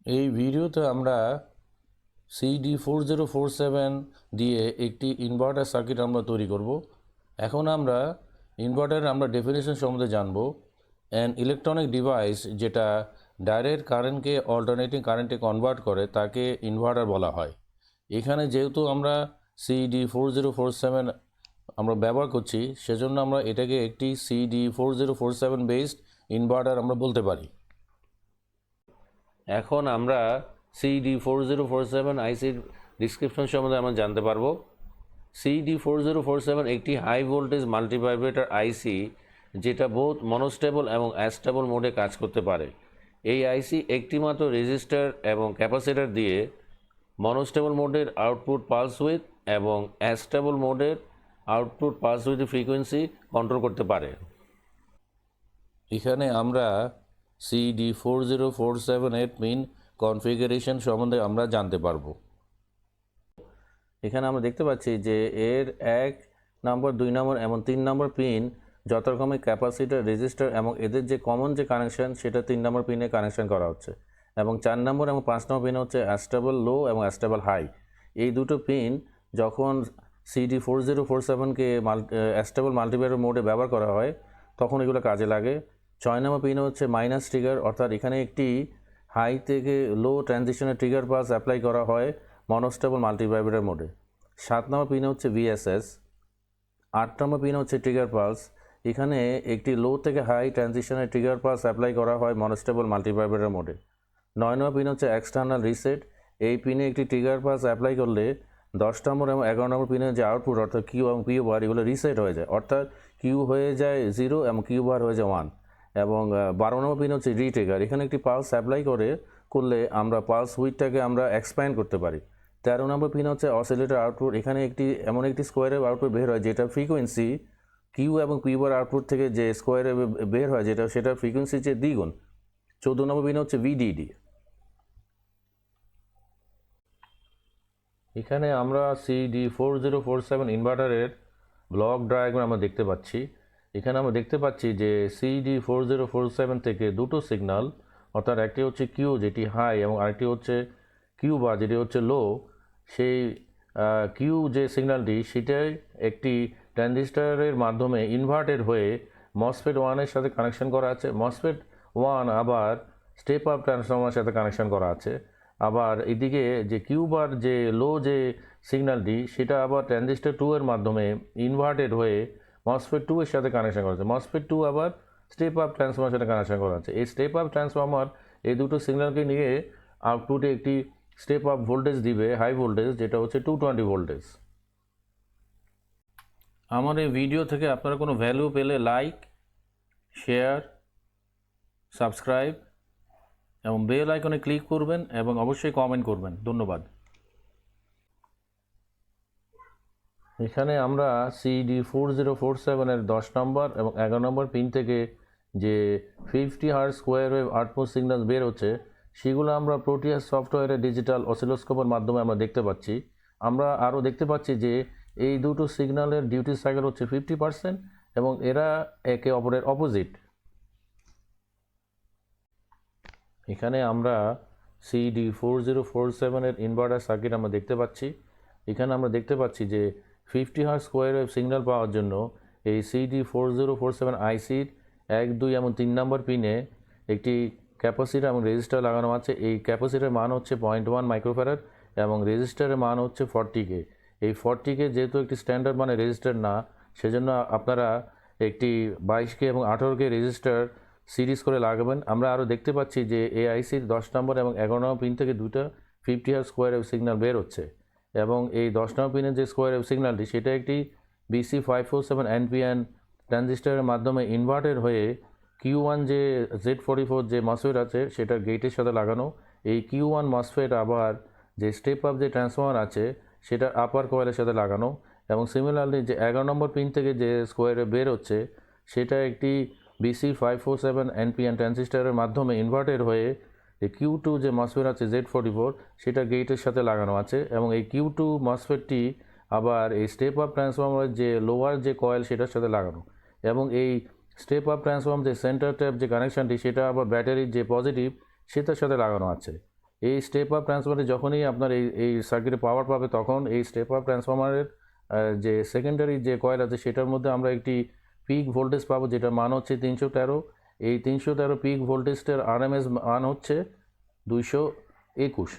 এই ভিডিওতে আমরা CD4047 দিয়ে একটি ইনভার্টার সার্কিট আমরা তৈরি করব। এখন আমরা ইনভার্টারের ডেফিনেশন সম্বন্ধে জানব। অ্যান ইলেকট্রনিক ডিভাইস যেটা ডাইরেক্ট কারেন্টকে অল্টারনেটিং কারেন্টে কনভার্ট করে তাকে ইনভার্টার বলা হয়। এখানে যেহেতু আমরা CD4047 আমরা ব্যবহার করছি, সেজন্য আমরা এটাকে একটি CD4047 বেসড ইনভার্টার আমরা বলতে পারি। এখন আমরা CD4047 আইসির ডিসক্রিপশন সম্বন্ধে আমরা জানতে পারবো। CD4047 একটি হাই ভোল্টেজ মাল্টিভাইব্রেটর আইসি যেটা বোথ মনোস্টেবল এবং অ্যাস্টেবল মোডে কাজ করতে পারে। এই আইসি একটিমাত্র রেজিস্টার এবং ক্যাপাসিটর দিয়ে মনোস্টেবল মোডের আউটপুট পালস উইথ এবং অ্যাস্টেবল মোডের output pulse with frequency control করতে পারে। এখানে আমরা CD4047 এর পিন কনফিগারেশন সম্বন্ধে আমরা জানতে পারবো। এখানে আমরা দেখতে পাচ্ছি যে এর 1 নম্বর 2 নম্বর এবং 3 নম্বর পিন যথাক্রমে ক্যাপাসিটর, রেজিস্টার এবং এদের যে কমন যে কানেকশন সেটা 3 নম্বর পিনে কানেকশন করা হচ্ছে, এবং 4 নম্বর এবং 5 নম্বর পিন হচ্ছে অ্যাস্টেবল লো এবং অ্যাস্টেবল হাই। এই দুটো পিন যখন CD4047কে অ্যাস্টেবল মাল্টিভাইব্রেটর মোডে ব্যবহার করা হয় তখন এগুলো কাজে লাগে। 6 নম্বর পিন হচ্ছে মাইনাস ট্রিগার, অর্থাৎ এখানে একটি হাই থেকে লো ট্রানজিশনের ট্রিগার পাস অ্যাপ্লাই করা হয় মনোস্টেবল মাল্টিভাইব্রেটর মোডে। 7 নম্বর পিন হচ্ছে VSS। 8 নম্বর পিন হচ্ছে ট্রিগার পালস। এখানে একটি লো থেকে হাই ট্রানজিশনের ট্রিগার পালস অ্যাপ্লাই করা হয় মনোস্টেবল মাল্টিভাইব্রেটর মোডে। 9 নম্বর পিন হচ্ছে এক্সটার্নাল রিসেট। এই পিনে একটি ট্রিগার পালস অ্যাপ্লাই করলে 10 নম্বর এবং 11 নম্বর পিনের যে আউটপুট অর্থাৎ কিউ এবং পিউ বার এগুলো রিসেট হয়ে যায়, অর্থাৎ কিউ হয়ে যায় 0 এবং কিউ বার হয়ে যায় 1। এবং 12 নম্বর পিন হচ্ছে রিট্রিগার। এখানে একটি পালস অ্যাপ্লাই করলে আমরা পালস উইথটাকে আমরা এক্সপ্যান্ড করতে পারি। 13 নম্বর পিন হচ্ছে অসিলেটর আউটপুট। এখানে এমন একটি স্কোয়ারের আউটপুট বের হয় যেটা ফ্রিকোয়েন্সি কিউ এবং পিউ বার আউটপুট থেকে যে স্কোয়ারে বের হয় সেটা ফ্রিকোয়েন্সি যে দ্বিগুণ। 14 নম্বর পিন হচ্ছে VDD। এখানে আমরা CD4047 ইনভার্টারের ব্লক ডায়াগ্রাম আমরা দেখতে পাচ্ছি। এখানে আমরা দেখতে পাচ্ছি যে CD4047 থেকে দুটো সিগন্যাল, অর্থাৎ একটি হচ্ছে কিউ যেটি হাই এবং আরেকটি হচ্ছে কিউ বার যেটি হচ্ছে লো। সেই কিউ যে সিগন্যালটি সেটাই একটি ট্রানজিস্টরের মাধ্যমে ইনভার্টেড হয়ে মসফেট 1-এর সাথে কানেকশন করা আছে। মসফেট 1 আবার স্টেপ আপ ট্রান্সফর্মারের সাথে কানেকশন করা আছে। আবার এদিকে যে কিউ বার যে লো যে সিগন্যালটি সেটা আবার ট্রানজিস্টর 2 এর মাধ্যমে ইনভার্টেড হয়ে মসফেট 2 এর সাথে কানেকশন করা আছে। মসফেট 2 আবার স্টেপ আপ ট্রান্সফর্মারের সাথে কানেকশন করা আছে। এই স্টেপ আপ ট্রান্সফর্মার এই দুটো সিগন্যালকে নিয়ে আউটপুটে একটি স্টেপ আপ ভোল্টেজ দিবে, হাই ভোল্টেজ, যেটা হচ্ছে 220 ভোল্টেজ। আমার এই ভিডিও থেকে আপনারা কোনো ভ্যালু পেলে লাইক, শেয়ার, সাবস্ক্রাইব এবং বেল আইকনে ক্লিক করবেন এবং অবশ্যই কমেন্ট করবেন। ধন্যবাদ। এখানে আমরা CD4047 এর 10 নম্বর এবং 11 নম্বর পিন থেকে যে 50 hertz square wave output signal বের হচ্ছে সেগুলো আমরা প্রোটিয়াস সফটওয়্যারের ডিজিটাল অসিলোস্কোপের মাধ্যমে আমরা দেখতে পাচ্ছি। আমরা আরও দেখতে পাচ্ছি যে এই দুটো সিগন্যালের ডিউটি সাইকেল হচ্ছে 50% এবং এরা একে অপরের অপোজিট। এখানে আমরা CD4047 এর ইনভার্টার সার্কিট আমরা দেখতে পাচ্ছি। এখানে আমরা দেখতে পাচ্ছি যে 50 হার্জ স্কোয়ার ওয়েভ সিগন্যাল পাওয়ার জন্য এই CD4047 আইসির 1, 2 এবং 3 নম্বর পিনে একটি ক্যাপাসিটর এবং রেজিস্টার লাগানো আছে। এই ক্যাপাসিটরের মান হচ্ছে 0.1 মাইক্রোফ্যারাড এবং রেজিস্টারের মান হচ্ছে 40K। এই 40K যেহেতু একটি স্ট্যান্ডার্ড মানে রেজিস্টার না, সেজন্য আপনারা একটি 22K এবং 18K রেজিস্টার সিরিজ করে লাগাবেন। আমরা আরও দেখতে পাচ্ছি যে এই আইসির 10 নম্বর এবং 11 নম্বর পিন থেকে দুটো 50 হার্জ স্কোয়ার ওয়েভ সিগন্যাল বের হচ্ছে, এবং এই 10 নম্বর পিনের যে স্কোয়ার ওয়েভ সিগন্যালটি সেটা একটি BC547 NPN ট্রানজিস্টারের মাধ্যমে ইনভার্টেড হয়ে Q1 যে Z44 যে মসফেট আছে সেটা গেটের সাথে লাগানো। এই Q1 মসফেট আবার যে স্টেপ আপ যে ট্রান্সফর্মার আছে সেটা আপার কয়েলের সাথে লাগানো, এবং সিমিলারলি যে 11 নম্বর পিন থেকে যে স্কোয়ারে বের হচ্ছে সেটা একটি BC547 NPN ট্রানজিস্টারের মাধ্যমে ইনভার্টেড হয়ে এই Q2 যে মসফেট আছে Z44 সেটা গেটের সাথে লাগানো আছে, এবং এই Q2 মসফেটটি আবার এই স্টেপ আপ ট্রান্সফর্মারের যে লোয়ার যে কয়েল সেটার সাথে লাগানো, এবং এই স্টেপ আপ ট্রান্সফর্ম যে সেন্টার ট্যাপ যে কানেকশানটি সেটা আবার ব্যাটারির যে পজিটিভ সেটার সাথে লাগানো আছে। এই স্টেপ আপ ট্রান্সফরমারে যখনই আপনার এই সার্কিটে পাওয়ার পাবে তখন এই স্টেপ আপ ট্রান্সফরমারের যে সেকেন্ডারি যে কয়েল আছে সেটার মধ্যে আমরা একটি পিক ভোল্টেজ পাবো, যেটার মান হচ্ছে 313। এই 313 পিক ভোল্টেজটার আরএমএস মান হচ্ছে 221।